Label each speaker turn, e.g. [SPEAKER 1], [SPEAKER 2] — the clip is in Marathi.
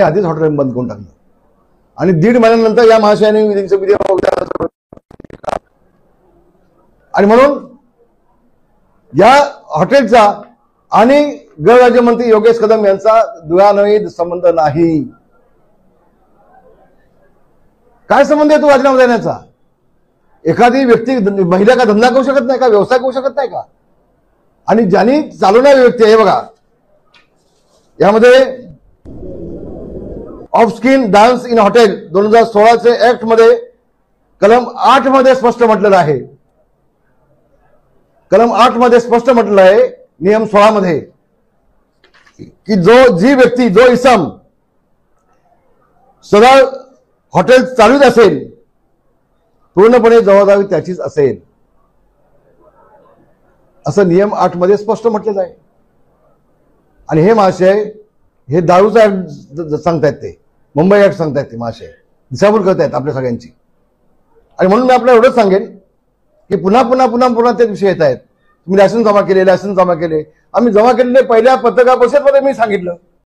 [SPEAKER 1] आधीच हॉटेल बंद करून टाकलं आणि 1.5 महिन्यानंतर या महाशयाने आणि म्हणून या हॉटेलचा आणि गृहराज्यमंत्री योगेश कदम यांचा दुरान्वयी संबंध नाही. काय संबंध आहे तो राजीनामा देण्याचा? एखादी व्यक्ती महिला का धंदा करू शकत नाही का, व्यवसाय करू शकत नाही का? आणि ज्यांनी चालवणारी व्यक्ती आहे बघा, यामध्ये of skin dance in hotel 2016चे ऍक्ट मध्ये कलम 8 मध्ये स्पष्ट म्हटलेलं आहे. कलम 8 मध्ये स्पष्ट म्हटलेलं आहे नियम 16 मध्ये की जी व्यक्ती जो इसम सदा हॉटेल चालूच असेल पूर्णपणे जबाबदारी त्याचीच असेल, असं नियम 8 मध्ये स्पष्ट म्हटलेलं आहे. आणि हे महाशय हे दारूचा ऍक्ट सांगतायत, ते मुंबई ऍक्ट सांगतायत, ते महाशय दिशाभूल करतायत आपल्या सगळ्यांची. आणि म्हणून मी आपल्याला एवढंच सांगेन की पुन्हा पुन्हा पुन्हा पुन्हा ते विषय येत आहेत. तुम्ही लायसन्स जमा केले, लायसन्स जमा केले. आम्ही जमा केलेले पहिल्या पत्रकार परिषदेमध्ये मी सांगितलं